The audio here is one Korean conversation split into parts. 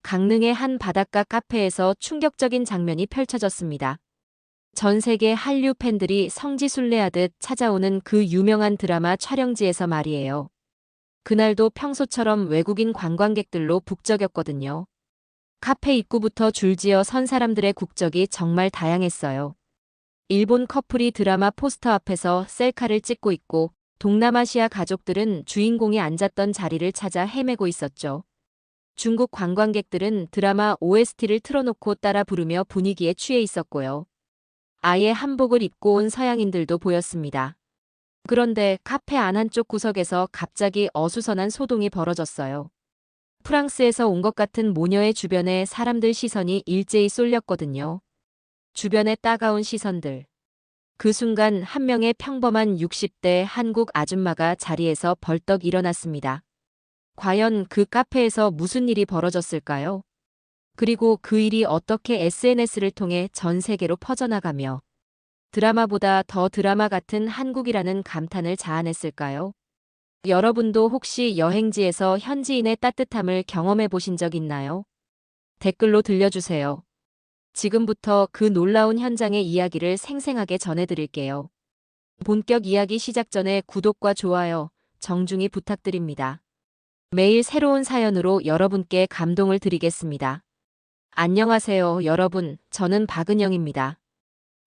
강릉의 한 바닷가 카페에서 충격적인 장면이 펼쳐졌습니다. 전 세계 한류 팬들이 성지순례하듯 찾아오는 그 유명한 드라마 촬영지에서 말이에요. 그날도 평소처럼 외국인 관광객들로 북적였거든요. 카페 입구부터 줄지어 선 사람들의 국적이 정말 다양했어요. 일본 커플이 드라마 포스터 앞에서 셀카를 찍고 있고, 동남아시아 가족들은 주인공이 앉았던 자리를 찾아 헤매고 있었죠. 중국 관광객들은 드라마 OST를 틀어놓고 따라 부르며 분위기에 취해 있었고요. 아예 한복을 입고 온 서양인들도 보였습니다. 그런데 카페 안 한쪽 구석에서 갑자기 어수선한 소동이 벌어졌어요. 프랑스에서 온 것 같은 모녀의 주변에 사람들 시선이 일제히 쏠렸거든요. 주변의 따가운 시선들. 그 순간 한 명의 평범한 60대 한국 아줌마가 자리에서 벌떡 일어났습니다. 과연 그 카페에서 무슨 일이 벌어졌을까요? 그리고 그 일이 어떻게 SNS를 통해 전 세계로 퍼져나가며 드라마보다 더 드라마 같은 한국이라는 감탄을 자아냈을까요? 여러분도 혹시 여행지에서 현지인의 따뜻함을 경험해 보신 적 있나요? 댓글로 들려주세요. 지금부터 그 놀라운 현장의 이야기를 생생하게 전해드릴게요. 본격 이야기 시작 전에 구독과 좋아요, 정중히 부탁드립니다. 매일 새로운 사연으로 여러분께 감동을 드리겠습니다. 안녕하세요, 여러분. 저는 박은영입니다.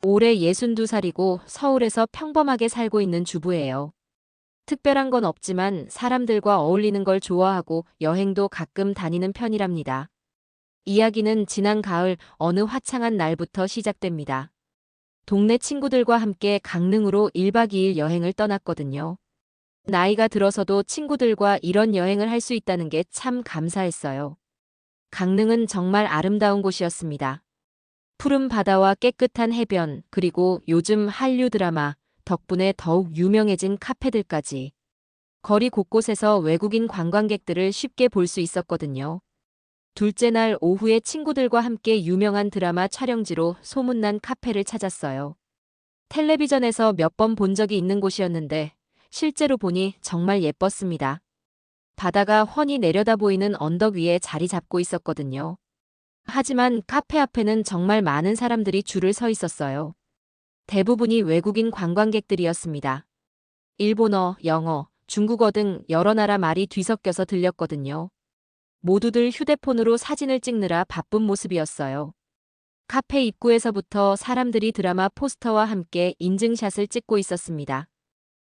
올해 62살이고 서울에서 평범하게 살고 있는 주부예요. 특별한 건 없지만 사람들과 어울리는 걸 좋아하고 여행도 가끔 다니는 편이랍니다. 이야기는 지난 가을 어느 화창한 날부터 시작됩니다. 동네 친구들과 함께 강릉으로 1박 2일 여행을 떠났거든요. 나이가 들어서도 친구들과 이런 여행을 할 수 있다는 게 참 감사했어요. 강릉은 정말 아름다운 곳이었습니다. 푸른 바다와 깨끗한 해변, 그리고 요즘 한류 드라마 덕분에 더욱 유명해진 카페들까지. 거리 곳곳에서 외국인 관광객들을 쉽게 볼 수 있었거든요. 둘째 날 오후에 친구들과 함께 유명한 드라마 촬영지로 소문난 카페를 찾았어요. 텔레비전에서 몇 번 본 적이 있는 곳이었는데 실제로 보니 정말 예뻤습니다. 바다가 훤히 내려다 보이는 언덕 위에 자리 잡고 있었거든요. 하지만 카페 앞에는 정말 많은 사람들이 줄을 서 있었어요. 대부분이 외국인 관광객들이었습니다. 일본어, 영어, 중국어 등 여러 나라 말이 뒤섞여서 들렸거든요. 모두들 휴대폰으로 사진을 찍느라 바쁜 모습이었어요. 카페 입구에서부터 사람들이 드라마 포스터와 함께 인증샷을 찍고 있었습니다.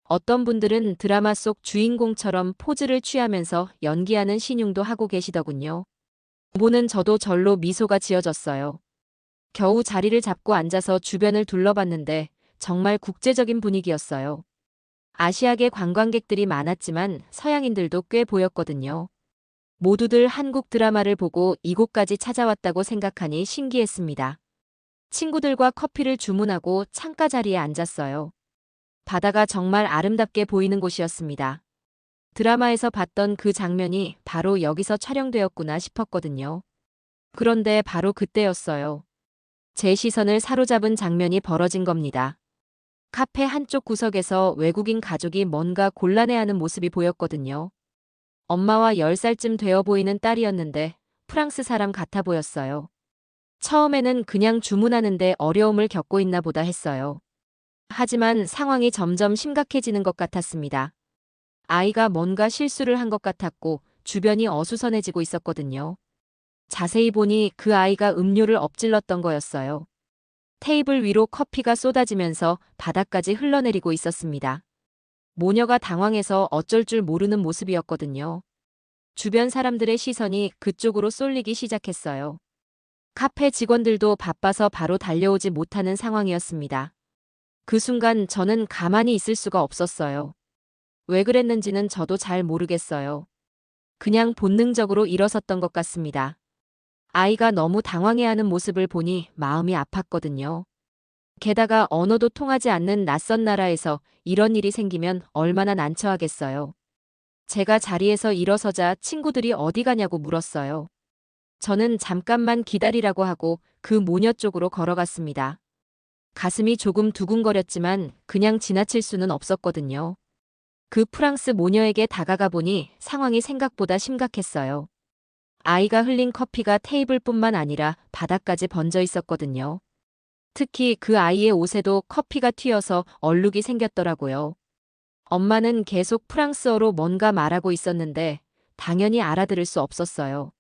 어떤 분들은 드라마 속 주인공처럼 포즈를 취하면서 연기하는 신용도 하고 계시더군요. 보는 저도 절로 미소가 지어졌어요. 겨우 자리를 잡고 앉아서 주변을 둘러봤는데 정말 국제적인 분위기였어요. 아시아계 관광객들이 많았지만 서양인들도 꽤 보였거든요. 모두들 한국 드라마를 보고 이곳까지 찾아왔다고 생각하니 신기했습니다. 친구들과 커피를 주문하고 창가 자리에 앉았어요. 바다가 정말 아름답게 보이는 곳이었습니다. 드라마에서 봤던 그 장면이 바로 여기서 촬영되었구나 싶었거든요. 그런데 바로 그때였어요. 제 시선을 사로잡은 장면이 벌어진 겁니다. 카페 한쪽 구석에서 외국인 가족이 뭔가 곤란해하는 모습이 보였거든요. 엄마와 10살쯤 되어 보이는 딸이었는데 프랑스 사람 같아 보였어요. 처음에는 그냥 주문하는데 어려움을 겪고 있나 보다 했어요. 하지만 상황이 점점 심각해지는 것 같았습니다. 아이가 뭔가 실수를 한 것 같았고 주변이 어수선해지고 있었거든요. 자세히 보니 그 아이가 음료를 엎질렀던 거였어요. 테이블 위로 커피가 쏟아지면서 바닥까지 흘러내리고 있었습니다. 모녀가 당황해서 어쩔 줄 모르는 모습이었거든요. 주변 사람들의 시선이 그쪽으로 쏠리기 시작했어요. 카페 직원들도 바빠서 바로 달려오지 못하는 상황이었습니다. 그 순간 저는 가만히 있을 수가 없었어요. 왜 그랬는지는 저도 잘 모르겠어요. 그냥 본능적으로 일어섰던 것 같습니다. 아이가 너무 당황해하는 모습을 보니 마음이 아팠거든요. 게다가 언어도 통하지 않는 낯선 나라에서 이런 일이 생기면 얼마나 난처하겠어요. 제가 자리에서 일어서자 친구들이 어디 가냐고 물었어요. 저는 잠깐만 기다리라고 하고 그 모녀 쪽으로 걸어갔습니다. 가슴이 조금 두근거렸지만 그냥 지나칠 수는 없었거든요. 그 프랑스 모녀에게 다가가 보니 상황이 생각보다 심각했어요. 아이가 흘린 커피가 테이블뿐만 아니라 바닥까지 번져 있었거든요. 특히 그 아이의 옷에도 커피가 튀어서 얼룩이 생겼더라고요. 엄마는 계속 프랑스어로 뭔가 말하고 있었는데 당연히 알아들을 수 없었어요.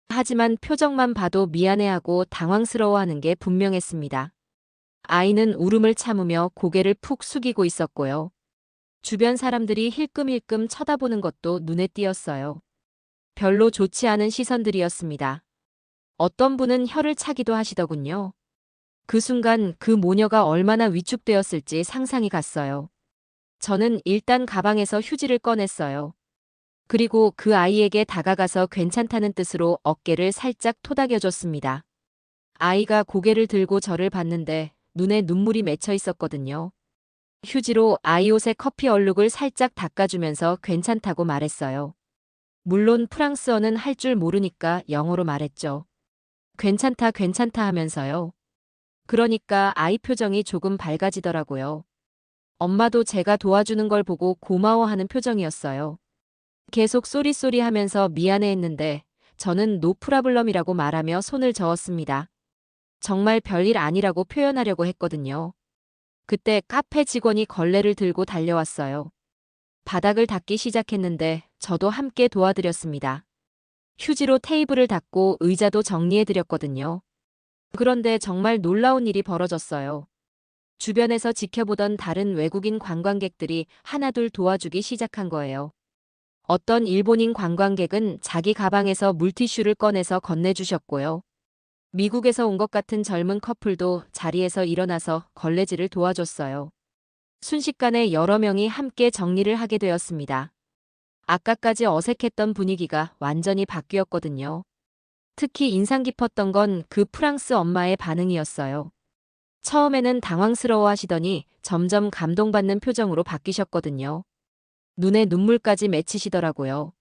하지만 표정만 봐도 미안해하고 당황스러워하는 게 분명했습니다. 아이는 울음을 참으며 고개를 푹 숙이고 있었고요. 주변 사람들이 힐끔힐끔 쳐다보는 것도 눈에 띄었어요. 별로 좋지 않은 시선들이었습니다. 어떤 분은 혀를 차기도 하시더군요. 그 순간 그 모녀가 얼마나 위축되었을지 상상이 갔어요. 저는 일단 가방에서 휴지를 꺼냈어요. 그리고 그 아이에게 다가가서 괜찮다는 뜻으로 어깨를 살짝 토닥여줬습니다. 아이가 고개를 들고 저를 봤는데 눈에 눈물이 맺혀 있었거든요. 휴지로 아이 옷에 커피 얼룩을 살짝 닦아주면서 괜찮다고 말했어요. 물론 프랑스어는 할 줄 모르니까 영어로 말했죠. 괜찮다, 괜찮다 하면서요. 그러니까 아이 표정이 조금 밝아지더라고요. 엄마도 제가 도와주는 걸 보고 고마워하는 표정이었어요. 계속 쏘리쏘리 하면서 미안해했는데 저는 노 프라블럼이라고 말하며 손을 저었습니다. 정말 별일 아니라고 표현하려고 했거든요. 그때 카페 직원이 걸레를 들고 달려왔어요. 바닥을 닦기 시작했는데 저도 함께 도와드렸습니다. 휴지로 테이블을 닦고 의자도 정리해드렸거든요. 그런데 정말 놀라운 일이 벌어졌어요. 주변에서 지켜보던 다른 외국인 관광객들이 하나둘 도와주기 시작한 거예요. 어떤 일본인 관광객은 자기 가방에서 물티슈를 꺼내서 건네주셨고요. 미국에서 온 것 같은 젊은 커플도 자리에서 일어나서 걸레질을 도와줬어요. 순식간에 여러 명이 함께 정리를 하게 되었습니다. 아까까지 어색했던 분위기가 완전히 바뀌었거든요. 특히 인상 깊었던 건 그 프랑스 엄마의 반응이었어요. 처음에는 당황스러워 하시더니 점점 감동받는 표정으로 바뀌셨거든요. 눈에 눈물까지 맺히시더라고요.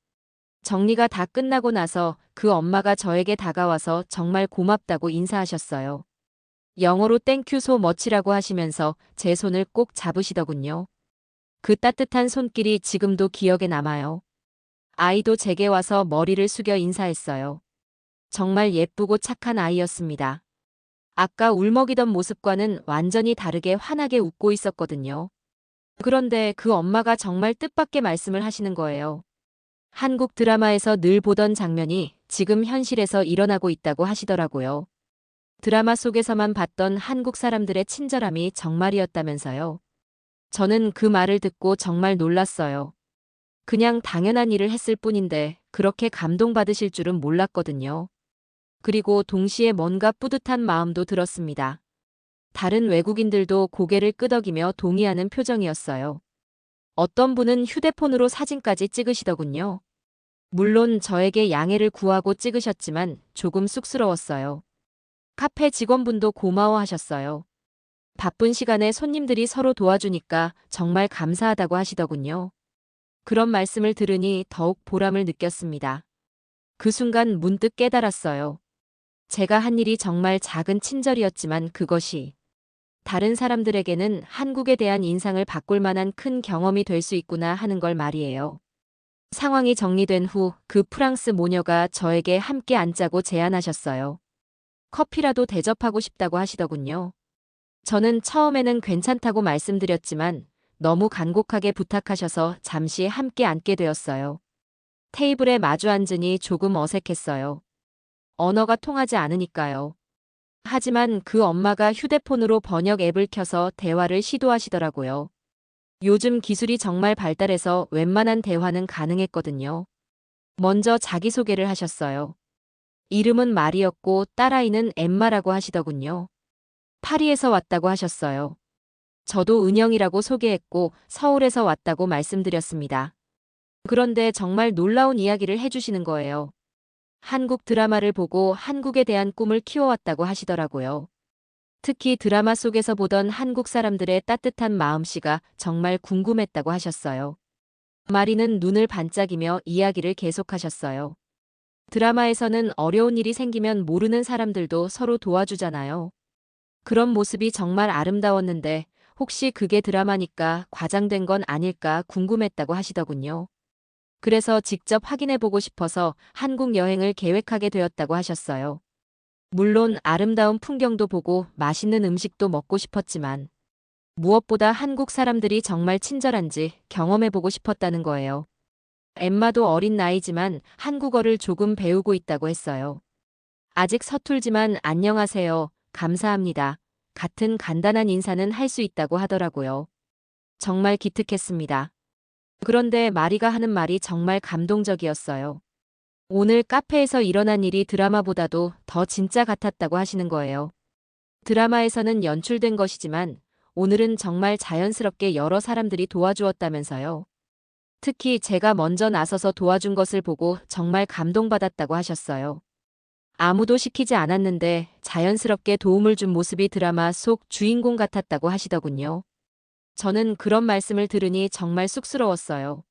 정리가 다 끝나고 나서 그 엄마가 저에게 다가와서 정말 고맙다고 인사하셨어요. 영어로 땡큐 소 머치라고 하시면서 제 손을 꼭 잡으시더군요. 그 따뜻한 손길이 지금도 기억에 남아요. 아이도 제게 와서 머리를 숙여 인사했어요. 정말 예쁘고 착한 아이였습니다. 아까 울먹이던 모습과는 완전히 다르게 환하게 웃고 있었거든요. 그런데 그 엄마가 정말 뜻밖의 말씀을 하시는 거예요. 한국 드라마에서 늘 보던 장면이 지금 현실에서 일어나고 있다고 하시더라고요. 드라마 속에서만 봤던 한국 사람들의 친절함이 정말이었다면서요. 저는 그 말을 듣고 정말 놀랐어요. 그냥 당연한 일을 했을 뿐인데 그렇게 감동받으실 줄은 몰랐거든요. 그리고 동시에 뭔가 뿌듯한 마음도 들었습니다. 다른 외국인들도 고개를 끄덕이며 동의하는 표정이었어요. 어떤 분은 휴대폰으로 사진까지 찍으시더군요. 물론 저에게 양해를 구하고 찍으셨지만 조금 쑥스러웠어요. 카페 직원분도 고마워하셨어요. 바쁜 시간에 손님들이 서로 도와주니까 정말 감사하다고 하시더군요. 그런 말씀을 들으니 더욱 보람을 느꼈습니다. 그 순간 문득 깨달았어요. 제가 한 일이 정말 작은 친절이었지만 그것이 다른 사람들에게는 한국에 대한 인상을 바꿀 만한 큰 경험이 될 수 있구나 하는 걸 말이에요. 상황이 정리된 후 그 프랑스 모녀가 저에게 함께 앉자고 제안하셨어요. 커피라도 대접하고 싶다고 하시더군요. 저는 처음에는 괜찮다고 말씀드렸지만 너무 간곡하게 부탁하셔서 잠시 함께 앉게 되었어요. 테이블에 마주 앉으니 조금 어색했어요. 언어가 통하지 않으니까요. 하지만 그 엄마가 휴대폰으로 번역 앱을 켜서 대화를 시도하시더라고요. 요즘 기술이 정말 발달해서 웬만한 대화는 가능했거든요. 먼저 자기소개를 하셨어요. 이름은 마리였고 딸아이는 엠마라고 하시더군요. 파리에서 왔다고 하셨어요. 저도 은영이라고 소개했고 서울에서 왔다고 말씀드렸습니다. 그런데 정말 놀라운 이야기를 해주시는 거예요. 한국 드라마를 보고 한국에 대한 꿈을 키워왔다고 하시더라고요. 특히 드라마 속에서 보던 한국 사람들의 따뜻한 마음씨가 정말 궁금했다고 하셨어요. 마리는 눈을 반짝이며 이야기를 계속하셨어요. 드라마에서는 어려운 일이 생기면 모르는 사람들도 서로 도와주잖아요. 그런 모습이 정말 아름다웠는데 혹시 그게 드라마니까 과장된 건 아닐까 궁금했다고 하시더군요. 그래서 직접 확인해보고 싶어서 한국 여행을 계획하게 되었다고 하셨어요. 물론 아름다운 풍경도 보고 맛있는 음식도 먹고 싶었지만 무엇보다 한국 사람들이 정말 친절한지 경험해보고 싶었다는 거예요. 엠마도 어린 나이지만 한국어를 조금 배우고 있다고 했어요. 아직 서툴지만 안녕하세요, 감사합니다. 같은 간단한 인사는 할 수 있다고 하더라고요. 정말 기특했습니다. 그런데 마리가 하는 말이 정말 감동적이었어요. 오늘 카페에서 일어난 일이 드라마보다도 더 진짜 같았다고 하시는 거예요. 드라마에서는 연출된 것이지만 오늘은 정말 자연스럽게 여러 사람들이 도와주었다면서요. 특히 제가 먼저 나서서 도와준 것을 보고 정말 감동받았다고 하셨어요. 아무도 시키지 않았는데 자연스럽게 도움을 준 모습이 드라마 속 주인공 같았다고 하시더군요. 저는 그런 말씀을 들으니 정말 쑥스러웠어요.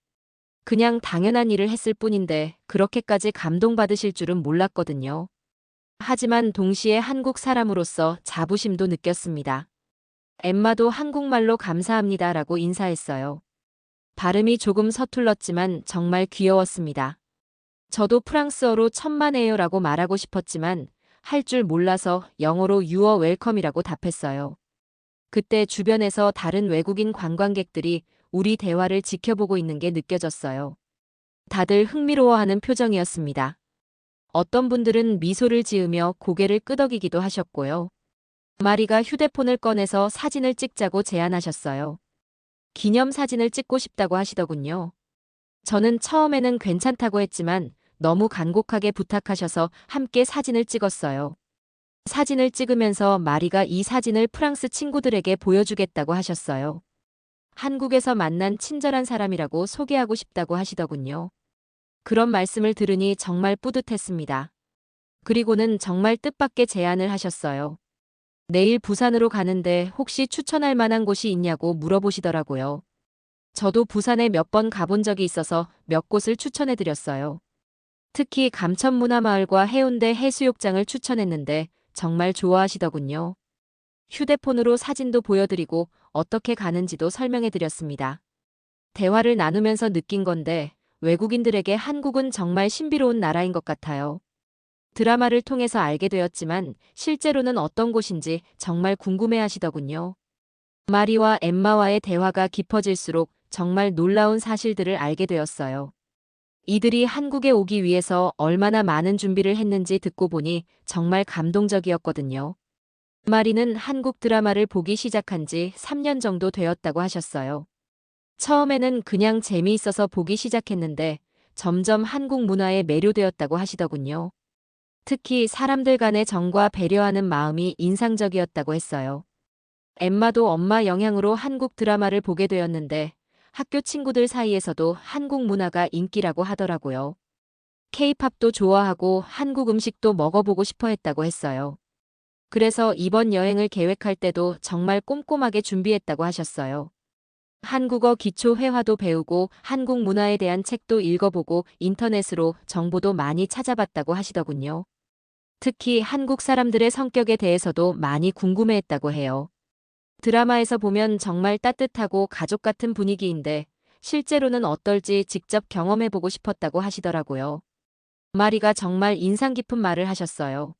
그냥 당연한 일을 했을 뿐인데 그렇게까지 감동받으실 줄은 몰랐거든요. 하지만 동시에 한국 사람으로서 자부심도 느꼈습니다. 엠마도 한국말로 감사합니다라고 인사했어요. 발음이 조금 서툴렀지만 정말 귀여웠습니다. 저도 프랑스어로 천만에요라고 말하고 싶었지만 할 줄 몰라서 영어로 You are welcome이라고 답했어요. 그때 주변에서 다른 외국인 관광객들이 우리 대화를 지켜보고 있는 게 느껴졌어요. 다들 흥미로워하는 표정이었습니다. 어떤 분들은 미소를 지으며 고개를 끄덕이기도 하셨고요. 마리가 휴대폰을 꺼내서 사진을 찍자고 제안하셨어요. 기념사진을 찍고 싶다고 하시더군요. 저는 처음에는 괜찮다고 했지만 너무 간곡하게 부탁하셔서 함께 사진을 찍었어요. 사진을 찍으면서 마리가 이 사진을 프랑스 친구들에게 보여주겠다고 하셨어요. 한국에서 만난 친절한 사람이라고 소개하고 싶다고 하시더군요. 그런 말씀을 들으니 정말 뿌듯했습니다. 그리고는 정말 뜻밖의 제안을 하셨어요. 내일 부산으로 가는데 혹시 추천할 만한 곳이 있냐고 물어보시더라고요. 저도 부산에 몇 번 가본 적이 있어서 몇 곳을 추천해드렸어요. 특히 감천문화마을과 해운대 해수욕장을 추천했는데 정말 좋아하시더군요. 휴대폰으로 사진도 보여드리고 어떻게 가는지도 설명해드렸습니다. 대화를 나누면서 느낀 건데 외국인들에게 한국은 정말 신비로운 나라인 것 같아요. 드라마를 통해서 알게 되었지만 실제로는 어떤 곳인지 정말 궁금해하시더군요. 마리와 엠마와의 대화가 깊어질수록 정말 놀라운 사실들을 알게 되었어요. 이들이 한국에 오기 위해서 얼마나 많은 준비를 했는지 듣고 보니 정말 감동적이었거든요. 마리는 한국 드라마를 보기 시작한 지 3년 정도 되었다고 하셨어요. 처음에는 그냥 재미있어서 보기 시작했는데 점점 한국 문화에 매료되었다고 하시더군요. 특히 사람들 간의 정과 배려하는 마음이 인상적이었다고 했어요. 엠마도 엄마 영향으로 한국 드라마를 보게 되었는데 학교 친구들 사이에서도 한국 문화가 인기라고 하더라고요. 케이팝도 좋아하고 한국 음식도 먹어보고 싶어 했다고 했어요. 그래서 이번 여행을 계획할 때도 정말 꼼꼼하게 준비했다고 하셨어요. 한국어 기초 회화도 배우고 한국 문화에 대한 책도 읽어보고 인터넷으로 정보도 많이 찾아봤다고 하시더군요. 특히 한국 사람들의 성격에 대해서도 많이 궁금해했다고 해요. 드라마에서 보면 정말 따뜻하고 가족 같은 분위기인데 실제로는 어떨지 직접 경험해보고 싶었다고 하시더라고요. 마리가 정말 인상 깊은 말을 하셨어요.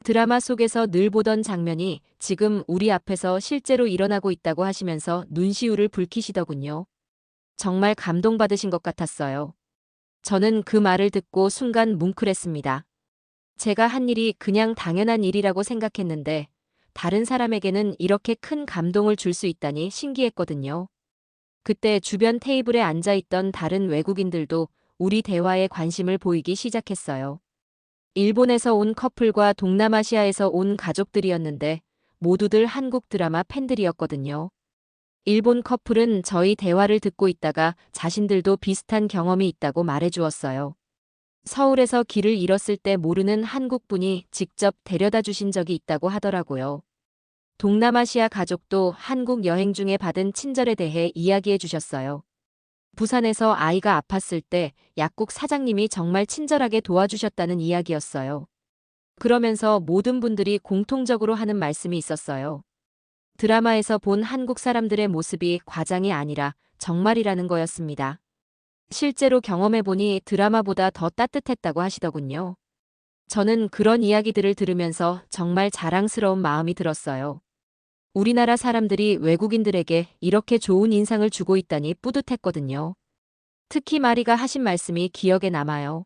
드라마 속에서 늘 보던 장면이 지금 우리 앞에서 실제로 일어나고 있다고 하시면서 눈시울을 붉히시더군요. 정말 감동받으신 것 같았어요. 저는 그 말을 듣고 순간 뭉클했습니다. 제가 한 일이 그냥 당연한 일이라고 생각했는데 다른 사람에게는 이렇게 큰 감동을 줄 수 있다니 신기했거든요. 그때 주변 테이블에 앉아있던 다른 외국인들도 우리 대화에 관심을 보이기 시작했어요. 일본에서 온 커플과 동남아시아에서 온 가족들이었는데 모두들 한국 드라마 팬들이었거든요. 일본 커플은 저희 대화를 듣고 있다가 자신들도 비슷한 경험이 있다고 말해주었어요. 서울에서 길을 잃었을 때 모르는 한국분이 직접 데려다 주신 적이 있다고 하더라고요. 동남아시아 가족도 한국 여행 중에 받은 친절에 대해 이야기해 주셨어요. 부산에서 아이가 아팠을 때 약국 사장님이 정말 친절하게 도와주셨다는 이야기였어요. 그러면서 모든 분들이 공통적으로 하는 말씀이 있었어요. 드라마에서 본 한국 사람들의 모습이 과장이 아니라 정말이라는 거였습니다. 실제로 경험해보니 드라마보다 더 따뜻했다고 하시더군요. 저는 그런 이야기들을 들으면서 정말 자랑스러운 마음이 들었어요. 우리나라 사람들이 외국인들에게 이렇게 좋은 인상을 주고 있다니 뿌듯했거든요. 특히 마리가 하신 말씀이 기억에 남아요.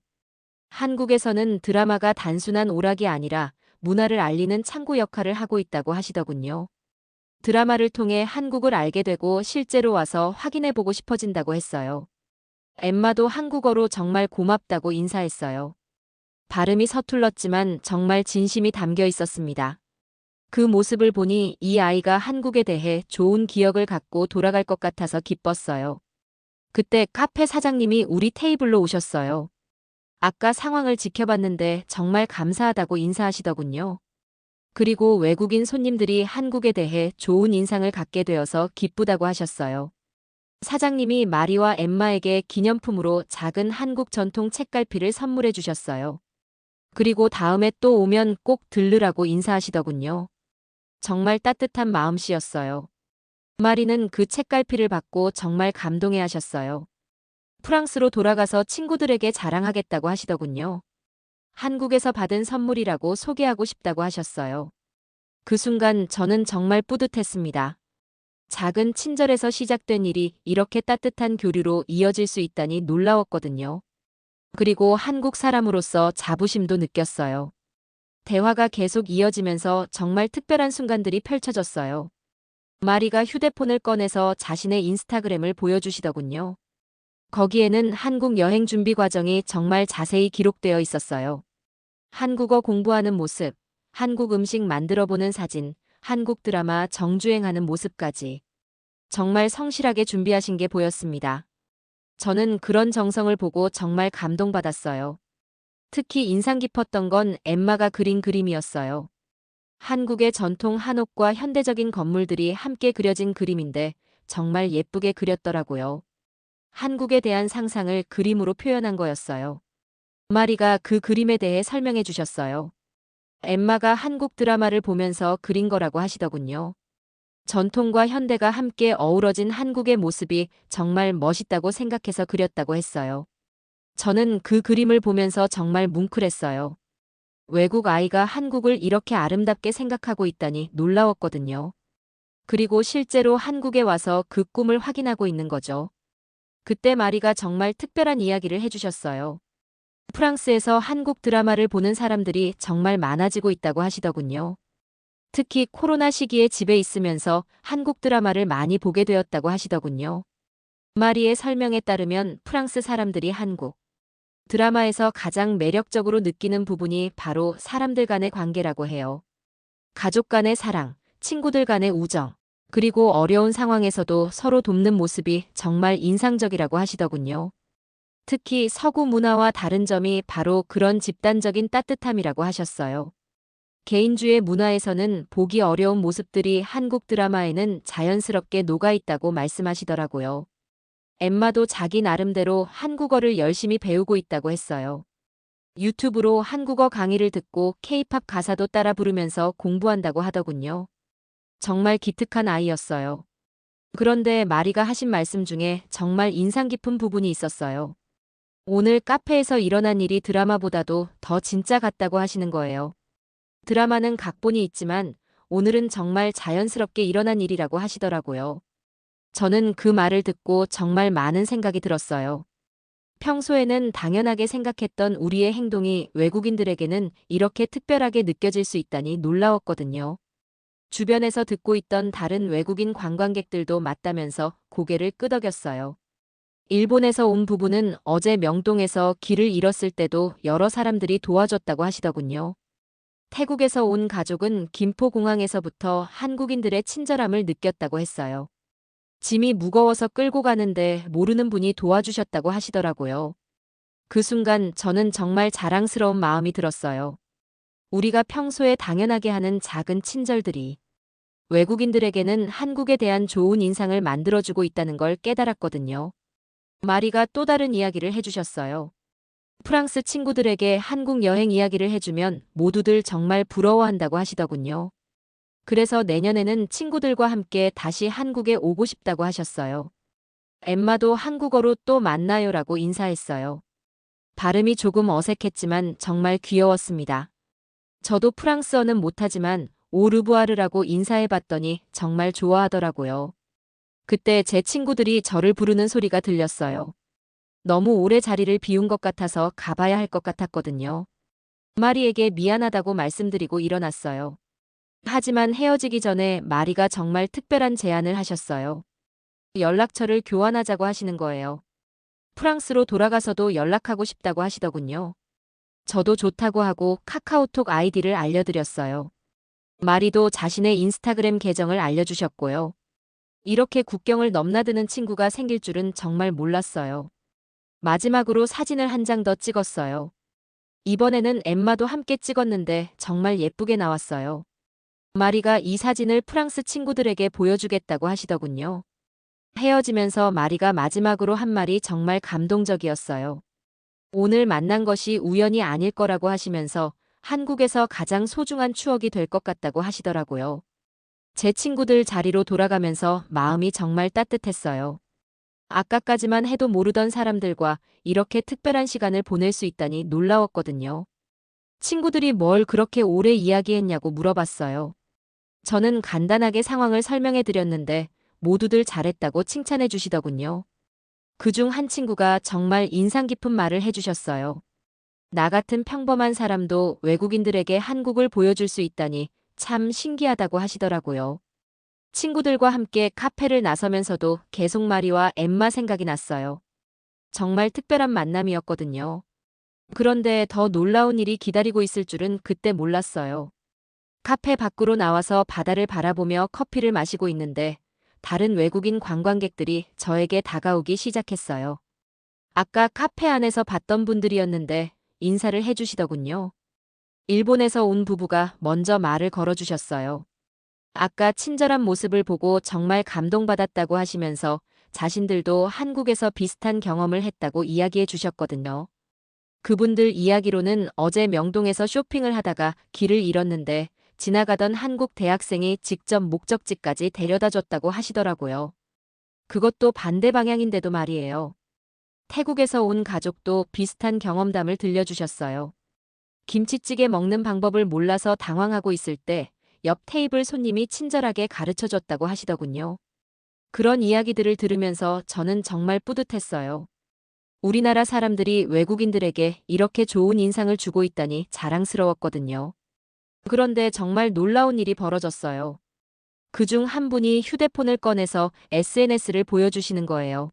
한국에서는 드라마가 단순한 오락이 아니라 문화를 알리는 창구 역할을 하고 있다고 하시더군요. 드라마를 통해 한국을 알게 되고 실제로 와서 확인해보고 싶어진다고 했어요. 엠마도 한국어로 정말 고맙다고 인사했어요. 발음이 서툴렀지만 정말 진심이 담겨 있었습니다. 그 모습을 보니 이 아이가 한국에 대해 좋은 기억을 갖고 돌아갈 것 같아서 기뻤어요. 그때 카페 사장님이 우리 테이블로 오셨어요. 아까 상황을 지켜봤는데 정말 감사하다고 인사하시더군요. 그리고 외국인 손님들이 한국에 대해 좋은 인상을 갖게 되어서 기쁘다고 하셨어요. 사장님이 마리와 엠마에게 기념품으로 작은 한국 전통 책갈피를 선물해 주셨어요. 그리고 다음에 또 오면 꼭 들르라고 인사하시더군요. 정말 따뜻한 마음씨였어요. 마리는 그 책갈피를 받고 정말 감동해 하셨어요. 프랑스로 돌아가서 친구들에게 자랑하겠다고 하시더군요. 한국에서 받은 선물이라고 소개하고 싶다고 하셨어요. 그 순간 저는 정말 뿌듯했습니다. 작은 친절에서 시작된 일이 이렇게 따뜻한 교류로 이어질 수 있다니 놀라웠거든요. 그리고 한국 사람으로서 자부심도 느꼈어요. 대화가 계속 이어지면서 정말 특별한 순간들이 펼쳐졌어요. 마리가 휴대폰을 꺼내서 자신의 인스타그램을 보여주시더군요. 거기에는 한국 여행 준비 과정이 정말 자세히 기록되어 있었어요. 한국어 공부하는 모습, 한국 음식 만들어보는 사진, 한국 드라마 정주행하는 모습까지 정말 성실하게 준비하신 게 보였습니다. 저는 그런 정성을 보고 정말 감동받았어요. 특히 인상 깊었던 건 엠마가 그린 그림이었어요. 한국의 전통 한옥과 현대적인 건물들이 함께 그려진 그림인데 정말 예쁘게 그렸더라고요. 한국에 대한 상상을 그림으로 표현한 거였어요. 마리가 그 그림에 대해 설명해 주셨어요. 엠마가 한국 드라마를 보면서 그린 거라고 하시더군요. 전통과 현대가 함께 어우러진 한국의 모습이 정말 멋있다고 생각해서 그렸다고 했어요. 저는 그 그림을 보면서 정말 뭉클했어요. 외국 아이가 한국을 이렇게 아름답게 생각하고 있다니 놀라웠거든요. 그리고 실제로 한국에 와서 그 꿈을 확인하고 있는 거죠. 그때 마리가 정말 특별한 이야기를 해주셨어요. 프랑스에서 한국 드라마를 보는 사람들이 정말 많아지고 있다고 하시더군요. 특히 코로나 시기에 집에 있으면서 한국 드라마를 많이 보게 되었다고 하시더군요. 마리의 설명에 따르면 프랑스 사람들이 한국 드라마에서 가장 매력적으로 느끼는 부분이 바로 사람들 간의 관계라고 해요. 가족 간의 사랑, 친구들 간의 우정, 그리고 어려운 상황에서도 서로 돕는 모습이 정말 인상적이라고 하시더군요. 특히 서구 문화와 다른 점이 바로 그런 집단적인 따뜻함이라고 하셨어요. 개인주의 문화에서는 보기 어려운 모습들이 한국 드라마에는 자연스럽게 녹아 있다고 말씀하시더라고요. 엠마도 자기 나름대로 한국어를 열심히 배우고 있다고 했어요. 유튜브로 한국어 강의를 듣고 케이팝 가사도 따라 부르면서 공부한다고 하더군요. 정말 기특한 아이였어요. 그런데 마리가 하신 말씀 중에 정말 인상 깊은 부분이 있었어요. 오늘 카페에서 일어난 일이 드라마보다도 더 진짜 같다고 하시는 거예요. 드라마는 각본이 있지만 오늘은 정말 자연스럽게 일어난 일이라고 하시더라고요. 저는 그 말을 듣고 정말 많은 생각이 들었어요. 평소에는 당연하게 생각했던 우리의 행동이 외국인들에게는 이렇게 특별하게 느껴질 수 있다니 놀라웠거든요. 주변에서 듣고 있던 다른 외국인 관광객들도 맞다면서 고개를 끄덕였어요. 일본에서 온 부부는 어제 명동에서 길을 잃었을 때도 여러 사람들이 도와줬다고 하시더군요. 태국에서 온 가족은 김포공항에서부터 한국인들의 친절함을 느꼈다고 했어요. 짐이 무거워서 끌고 가는데 모르는 분이 도와주셨다고 하시더라고요. 그 순간 저는 정말 자랑스러운 마음이 들었어요. 우리가 평소에 당연하게 하는 작은 친절들이 외국인들에게는 한국에 대한 좋은 인상을 만들어주고 있다는 걸 깨달았거든요. 마리가 또 다른 이야기를 해주셨어요. 프랑스 친구들에게 한국 여행 이야기를 해주면 모두들 정말 부러워한다고 하시더군요. 그래서 내년에는 친구들과 함께 다시 한국에 오고 싶다고 하셨어요. 엠마도 한국어로 또 만나요라고 인사했어요. 발음이 조금 어색했지만 정말 귀여웠습니다. 저도 프랑스어는 못하지만 오르부아르라고 인사해봤더니 정말 좋아하더라고요. 그때 제 친구들이 저를 부르는 소리가 들렸어요. 너무 오래 자리를 비운 것 같아서 가봐야 할 것 같았거든요. 마리에게 미안하다고 말씀드리고 일어났어요. 하지만 헤어지기 전에 마리가 정말 특별한 제안을 하셨어요. 연락처를 교환하자고 하시는 거예요. 프랑스로 돌아가서도 연락하고 싶다고 하시더군요. 저도 좋다고 하고 카카오톡 아이디를 알려드렸어요. 마리도 자신의 인스타그램 계정을 알려주셨고요. 이렇게 국경을 넘나드는 친구가 생길 줄은 정말 몰랐어요. 마지막으로 사진을 한 장 더 찍었어요. 이번에는 엠마도 함께 찍었는데 정말 예쁘게 나왔어요. 마리가 이 사진을 프랑스 친구들에게 보여주겠다고 하시더군요. 헤어지면서 마리가 마지막으로 한 말이 정말 감동적이었어요. 오늘 만난 것이 우연이 아닐 거라고 하시면서 한국에서 가장 소중한 추억이 될 것 같다고 하시더라고요. 제 친구들 자리로 돌아가면서 마음이 정말 따뜻했어요. 아까까지만 해도 모르던 사람들과 이렇게 특별한 시간을 보낼 수 있다니 놀라웠거든요. 친구들이 뭘 그렇게 오래 이야기했냐고 물어봤어요. 저는 간단하게 상황을 설명해 드렸는데 모두들 잘했다고 칭찬해 주시더군요. 그중 한 친구가 정말 인상 깊은 말을 해주셨어요. 나 같은 평범한 사람도 외국인들에게 한국을 보여줄 수 있다니 참 신기하다고 하시더라고요. 친구들과 함께 카페를 나서면서도 계속 마리와 엠마 생각이 났어요. 정말 특별한 만남이었거든요. 그런데 더 놀라운 일이 기다리고 있을 줄은 그때 몰랐어요. 카페 밖으로 나와서 바다를 바라보며 커피를 마시고 있는데 다른 외국인 관광객들이 저에게 다가오기 시작했어요. 아까 카페 안에서 봤던 분들이었는데 인사를 해주시더군요. 일본에서 온 부부가 먼저 말을 걸어주셨어요. 아까 친절한 모습을 보고 정말 감동받았다고 하시면서 자신들도 한국에서 비슷한 경험을 했다고 이야기해 주셨거든요. 그분들 이야기로는 어제 명동에서 쇼핑을 하다가 길을 잃었는데 지나가던 한국 대학생이 직접 목적지까지 데려다 줬다고 하시더라고요. 그것도 반대 방향인데도 말이에요. 태국에서 온 가족도 비슷한 경험담을 들려주셨어요. 김치찌개 먹는 방법을 몰라서 당황하고 있을 때 옆 테이블 손님이 친절하게 가르쳐 줬다고 하시더군요. 그런 이야기들을 들으면서 저는 정말 뿌듯했어요. 우리나라 사람들이 외국인들에게 이렇게 좋은 인상을 주고 있다니 자랑스러웠거든요. 그런데 정말 놀라운 일이 벌어졌어요. 그중 한 분이 휴대폰을 꺼내서 SNS를 보여주시는 거예요.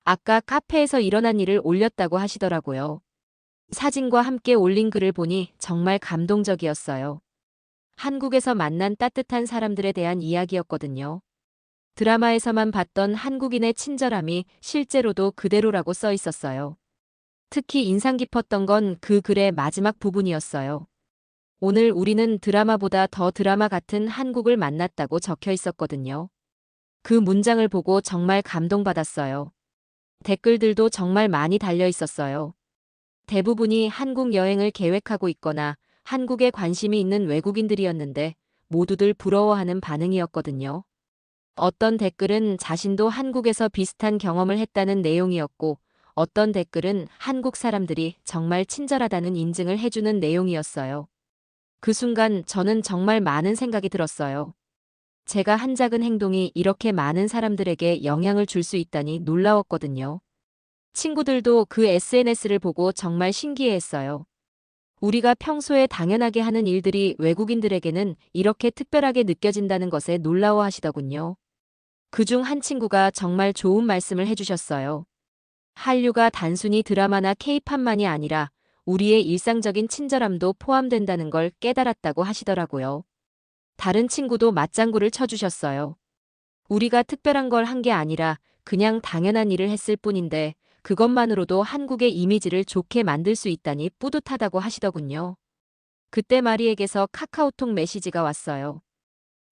아까 카페에서 일어난 일을 올렸다고 하시더라고요. 사진과 함께 올린 글을 보니 정말 감동적이었어요. 한국에서 만난 따뜻한 사람들에 대한 이야기였거든요. 드라마에서만 봤던 한국인의 친절함이 실제로도 그대로라고 써 있었어요. 특히 인상 깊었던 건 그 글의 마지막 부분이었어요. 오늘 우리는 드라마보다 더 드라마 같은 한국을 만났다고 적혀 있었거든요. 그 문장을 보고 정말 감동받았어요. 댓글들도 정말 많이 달려 있었어요. 대부분이 한국 여행을 계획하고 있거나 한국에 관심이 있는 외국인들이었는데 모두들 부러워하는 반응이었거든요. 어떤 댓글은 자신도 한국에서 비슷한 경험을 했다는 내용이었고 어떤 댓글은 한국 사람들이 정말 친절하다는 인증을 해주는 내용이었어요. 그 순간 저는 정말 많은 생각이 들었어요. 제가 한 작은 행동이 이렇게 많은 사람들에게 영향을 줄 수 있다니 놀라웠거든요. 친구들도 그 SNS를 보고 정말 신기해했어요. 우리가 평소에 당연하게 하는 일들이 외국인들에게는 이렇게 특별하게 느껴진다는 것에 놀라워하시더군요. 그중 한 친구가 정말 좋은 말씀을 해주셨어요. 한류가 단순히 드라마나 케이팝만이 아니라 우리의 일상적인 친절함도 포함된다는 걸 깨달았다고 하시더라고요. 다른 친구도 맞장구를 쳐주셨어요. 우리가 특별한 걸 한 게 아니라 그냥 당연한 일을 했을 뿐인데 그것만으로도 한국의 이미지를 좋게 만들 수 있다니 뿌듯하다고 하시더군요. 그때 마리에게서 카카오톡 메시지가 왔어요.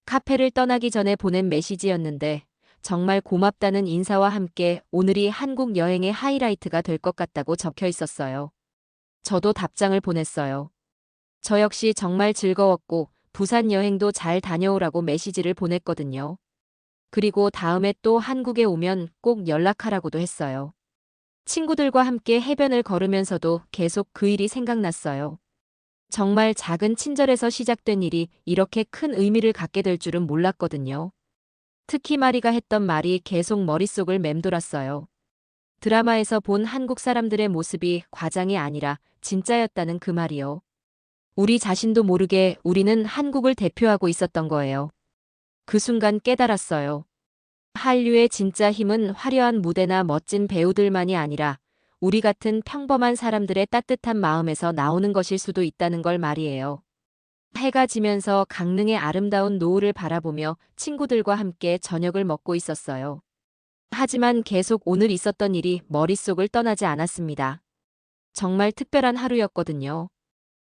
카페를 떠나기 전에 보낸 메시지였는데 정말 고맙다는 인사와 함께 오늘이 한국 여행의 하이라이트가 될 것 같다고 적혀 있었어요. 저도 답장을 보냈어요. 저 역시 정말 즐거웠고 부산 여행도 잘 다녀오라고 메시지를 보냈거든요. 그리고 다음에 또 한국에 오면 꼭 연락하라고도 했어요. 친구들과 함께 해변을 걸으면서도 계속 그 일이 생각났어요. 정말 작은 친절에서 시작된 일이 이렇게 큰 의미를 갖게 될 줄은 몰랐거든요. 특히 마리가 했던 말이 계속 머릿속을 맴돌았어요. 드라마에서 본 한국 사람들의 모습이 과장이 아니라 진짜였다는 그 말이요. 우리 자신도 모르게 우리는 한국을 대표하고 있었던 거예요. 그 순간 깨달았어요. 한류의 진짜 힘은 화려한 무대나 멋진 배우들만이 아니라 우리 같은 평범한 사람들의 따뜻한 마음에서 나오는 것일 수도 있다는 걸 말이에요. 해가 지면서 강릉의 아름다운 노을을 바라보며 친구들과 함께 저녁을 먹고 있었어요. 하지만 계속 오늘 있었던 일이 머릿속을 떠나지 않았습니다. 정말 특별한 하루였거든요.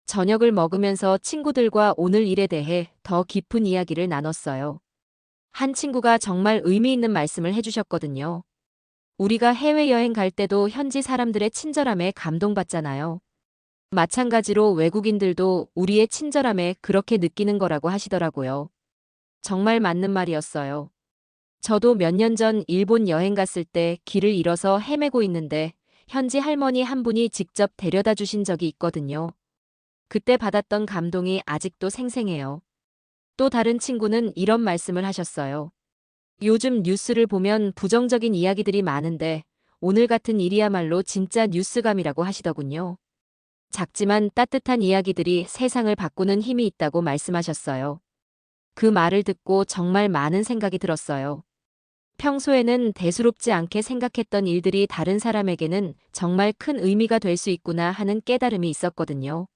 저녁을 먹으면서 친구들과 오늘 일에 대해 더 깊은 이야기를 나눴어요. 한 친구가 정말 의미 있는 말씀을 해주셨거든요. 우리가 해외여행 갈 때도 현지 사람들의 친절함에 감동받잖아요. 마찬가지로 외국인들도 우리의 친절함에 그렇게 느끼는 거라고 하시더라고요. 정말 맞는 말이었어요. 저도 몇 년 전 일본 여행 갔을 때 길을 잃어서 헤매고 있는데 현지 할머니 한 분이 직접 데려다 주신 적이 있거든요. 그때 받았던 감동이 아직도 생생해요. 또 다른 친구는 이런 말씀을 하셨어요. 요즘 뉴스를 보면 부정적인 이야기들이 많은데 오늘 같은 일이야말로 진짜 뉴스감이라고 하시더군요. 작지만 따뜻한 이야기들이 세상을 바꾸는 힘이 있다고 말씀하셨어요. 그 말을 듣고 정말 많은 생각이 들었어요. 평소에는 대수롭지 않게 생각했던 일들이 다른 사람에게는 정말 큰 의미가 될 수 있구나 하는 깨달음이 있었거든요.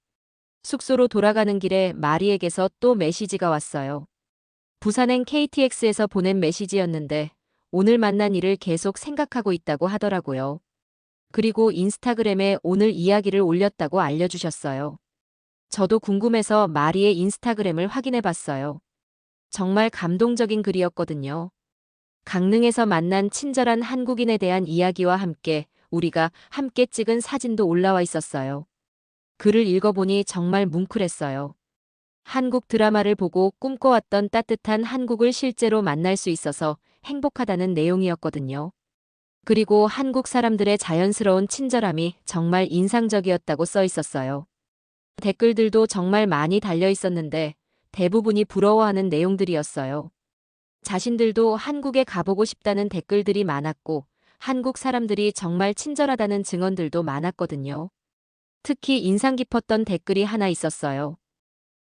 숙소로 돌아가는 길에 마리에게서 또 메시지가 왔어요. 부산행 KTX에서 보낸 메시지였는데 오늘 만난 일을 계속 생각하고 있다고 하더라고요. 그리고 인스타그램에 오늘 이야기를 올렸다고 알려주셨어요. 저도 궁금해서 마리의 인스타그램을 확인해 봤어요. 정말 감동적인 글이었거든요. 강릉에서 만난 친절한 한국인에 대한 이야기와 함께 우리가 함께 찍은 사진도 올라와 있었어요. 글을 읽어보니 정말 뭉클했어요. 한국 드라마를 보고 꿈꿔왔던 따뜻한 한국을 실제로 만날 수 있어서 행복하다는 내용이었거든요. 그리고 한국 사람들의 자연스러운 친절함이 정말 인상적이었다고 써 있었어요. 댓글들도 정말 많이 달려 있었는데 대부분이 부러워하는 내용들이었어요. 자신들도 한국에 가보고 싶다는 댓글들이 많았고 한국 사람들이 정말 친절하다는 증언들도 많았거든요. 특히 인상 깊었던 댓글이 하나 있었어요.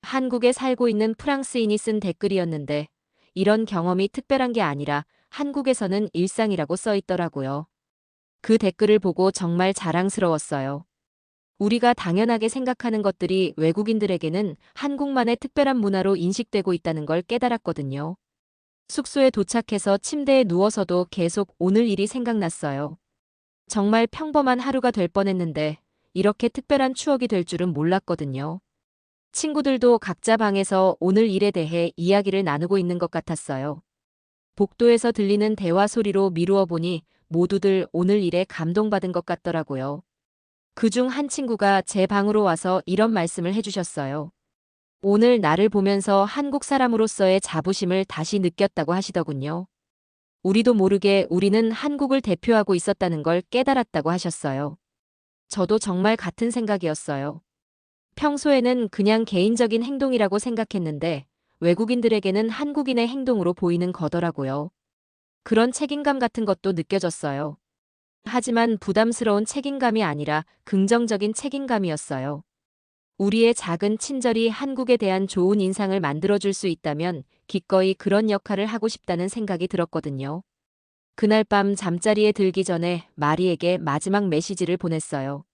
한국에 살고 있는 프랑스인이 쓴 댓글이었는데 이런 경험이 특별한 게 아니라 한국에서는 일상이라고 써 있더라고요. 그 댓글을 보고 정말 자랑스러웠어요. 우리가 당연하게 생각하는 것들이 외국인들에게는 한국만의 특별한 문화로 인식되고 있다는 걸 깨달았거든요. 숙소에 도착해서 침대에 누워서도 계속 오늘 일이 생각났어요. 정말 평범한 하루가 될 뻔했는데 이렇게 특별한 추억이 될 줄은 몰랐거든요. 친구들도 각자 방에서 오늘 일에 대해 이야기를 나누고 있는 것 같았어요. 복도에서 들리는 대화 소리로 미루어 보니 모두들 오늘 일에 감동받은 것 같더라고요. 그중 한 친구가 제 방으로 와서 이런 말씀을 해주셨어요. 오늘 나를 보면서 한국 사람으로서의 자부심을 다시 느꼈다고 하시더군요. 우리도 모르게 우리는 한국을 대표하고 있었다는 걸 깨달았다고 하셨어요. 저도 정말 같은 생각이었어요. 평소에는 그냥 개인적인 행동이라고 생각했는데 외국인들에게는 한국인의 행동으로 보이는 거더라고요. 그런 책임감 같은 것도 느껴졌어요. 하지만 부담스러운 책임감이 아니라 긍정적인 책임감이었어요. 우리의 작은 친절이 한국에 대한 좋은 인상을 만들어줄 수 있다면 기꺼이 그런 역할을 하고 싶다는 생각이 들었거든요. 그날 밤 잠자리에 들기 전에 마리에게 마지막 메시지를 보냈어요.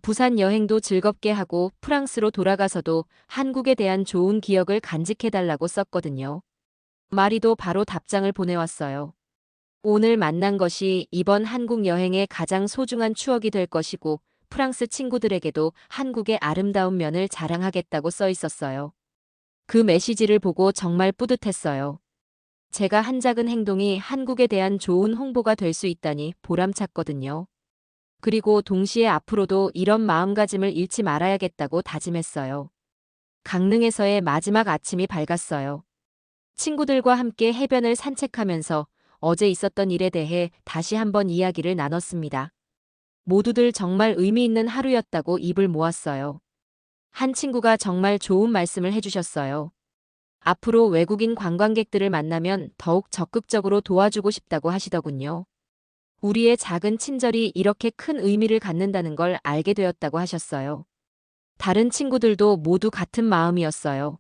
부산 여행도 즐겁게 하고 프랑스로 돌아가서도 한국에 대한 좋은 기억을 간직해달라고 썼거든요. 마리도 바로 답장을 보내왔어요. 오늘 만난 것이 이번 한국 여행의 가장 소중한 추억이 될 것이고 프랑스 친구들에게도 한국의 아름다운 면을 자랑하겠다고 써 있었어요. 그 메시지를 보고 정말 뿌듯했어요. 제가 한 작은 행동이 한국에 대한 좋은 홍보가 될 수 있다니 보람찼거든요. 그리고 동시에 앞으로도 이런 마음가짐을 잃지 말아야겠다고 다짐했어요. 강릉에서의 마지막 아침이 밝았어요. 친구들과 함께 해변을 산책하면서 어제 있었던 일에 대해 다시 한번 이야기를 나눴습니다. 모두들 정말 의미 있는 하루였다고 입을 모았어요. 한 친구가 정말 좋은 말씀을 해주셨어요. 앞으로 외국인 관광객들을 만나면 더욱 적극적으로 도와주고 싶다고 하시더군요. 우리의 작은 친절이 이렇게 큰 의미를 갖는다는 걸 알게 되었다고 하셨어요. 다른 친구들도 모두 같은 마음이었어요.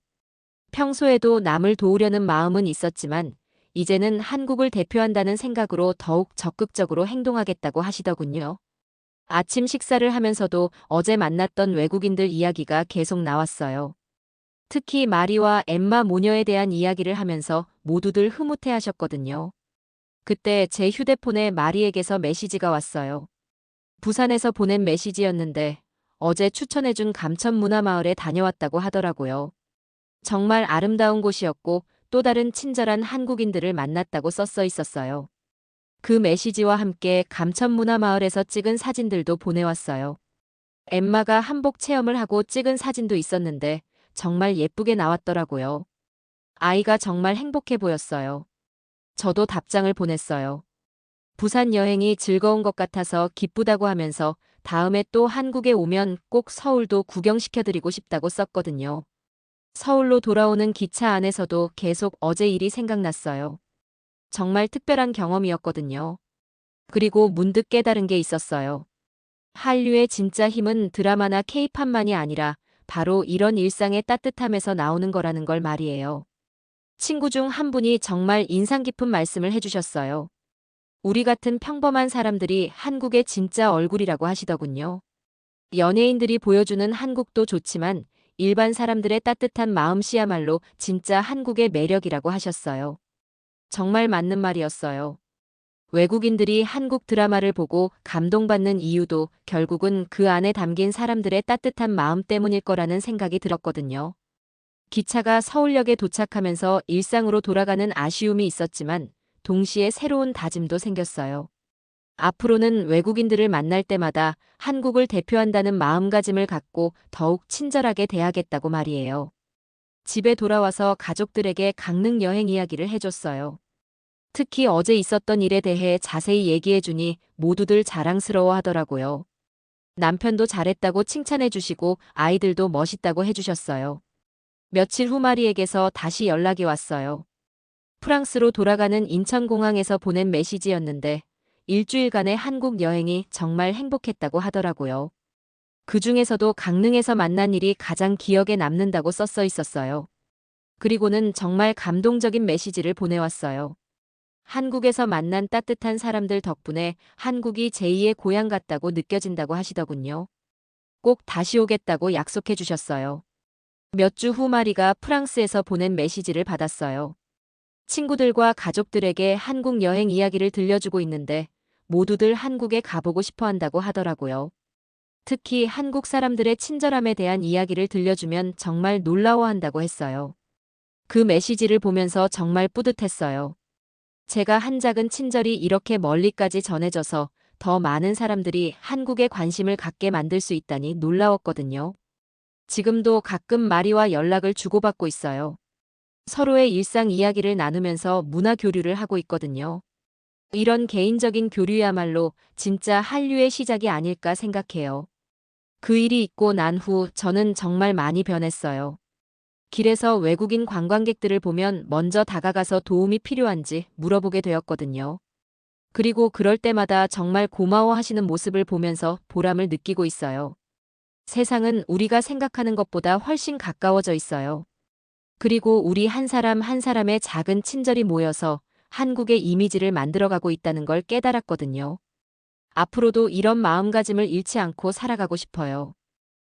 평소에도 남을 도우려는 마음은 있었지만 이제는 한국을 대표한다는 생각으로 더욱 적극적으로 행동하겠다고 하시더군요. 아침 식사를 하면서도 어제 만났던 외국인들 이야기가 계속 나왔어요. 특히 마리와 엠마 모녀에 대한 이야기를 하면서 모두들 흐뭇해하셨거든요. 그때 제 휴대폰에 마리에게서 메시지가 왔어요. 부산에서 보낸 메시지였는데 어제 추천해준 감천문화마을에 다녀왔다고 하더라고요. 정말 아름다운 곳이었고 또 다른 친절한 한국인들을 만났다고 썼어 있었어요. 그 메시지와 함께 감천문화마을에서 찍은 사진들도 보내왔어요. 엠마가 한복 체험을 하고 찍은 사진도 있었는데 정말 예쁘게 나왔더라고요. 아이가 정말 행복해 보였어요. 저도 답장을 보냈어요. 부산 여행이 즐거운 것 같아서 기쁘다고 하면서 다음에 또 한국에 오면 꼭 서울도 구경시켜드리고 싶다고 썼거든요. 서울로 돌아오는 기차 안에서도 계속 어제 일이 생각났어요. 정말 특별한 경험이었거든요. 그리고 문득 깨달은 게 있었어요. 한류의 진짜 힘은 드라마나 케이팝만이 아니라 바로 이런 일상의 따뜻함에서 나오는 거라는 걸 말이에요. 친구 중 한 분이 정말 인상 깊은 말씀을 해주셨어요. 우리 같은 평범한 사람들이 한국의 진짜 얼굴이라고 하시더군요. 연예인들이 보여주는 한국도 좋지만 일반 사람들의 따뜻한 마음씨야말로 진짜 한국의 매력이라고 하셨어요. 정말 맞는 말이었어요. 외국인들이 한국 드라마를 보고 감동받는 이유도 결국은 그 안에 담긴 사람들의 따뜻한 마음 때문일 거라는 생각이 들었거든요. 기차가 서울역에 도착하면서 일상으로 돌아가는 아쉬움이 있었지만 동시에 새로운 다짐도 생겼어요. 앞으로는 외국인들을 만날 때마다 한국을 대표한다는 마음가짐을 갖고 더욱 친절하게 대하겠다고 말이에요. 집에 돌아와서 가족들에게 강릉 여행 이야기를 해줬어요. 특히 어제 있었던 일에 대해 자세히 얘기해주니 모두들 자랑스러워 하더라고요. 남편도 잘했다고 칭찬해주시고 아이들도 멋있다고 해주셨어요. 며칠 후 마리에게서 다시 연락이 왔어요. 프랑스로 돌아가는 인천공항에서 보낸 메시지였는데 일주일간의 한국 여행이 정말 행복했다고 하더라고요. 그 중에서도 강릉에서 만난 일이 가장 기억에 남는다고 썼어 있었어요. 그리고는 정말 감동적인 메시지를 보내왔어요. 한국에서 만난 따뜻한 사람들 덕분에 한국이 제2의 고향 같다고 느껴진다고 하시더군요. 꼭 다시 오겠다고 약속해 주셨어요. 몇 주 후 마리가 프랑스에서 보낸 메시지를 받았어요. 친구들과 가족들에게 한국 여행 이야기를 들려주고 있는데 모두들 한국에 가보고 싶어 한다고 하더라고요. 특히 한국 사람들의 친절함에 대한 이야기를 들려주면 정말 놀라워한다고 했어요. 그 메시지를 보면서 정말 뿌듯했어요. 제가 한 작은 친절이 이렇게 멀리까지 전해져서 더 많은 사람들이 한국에 관심을 갖게 만들 수 있다니 놀라웠거든요. 지금도 가끔 마리와 연락을 주고받고 있어요. 서로의 일상 이야기를 나누면서 문화 교류를 하고 있거든요. 이런 개인적인 교류야말로 진짜 한류의 시작이 아닐까 생각해요. 그 일이 있고 난 후 저는 정말 많이 변했어요. 길에서 외국인 관광객들을 보면 먼저 다가가서 도움이 필요한지 물어보게 되었거든요. 그리고 그럴 때마다 정말 고마워하시는 모습을 보면서 보람을 느끼고 있어요. 세상은 우리가 생각하는 것보다 훨씬 가까워져 있어요. 그리고 우리 한 사람 한 사람의 작은 친절이 모여서 한국의 이미지를 만들어가고 있다는 걸 깨달았거든요. 앞으로도 이런 마음가짐을 잃지 않고 살아가고 싶어요.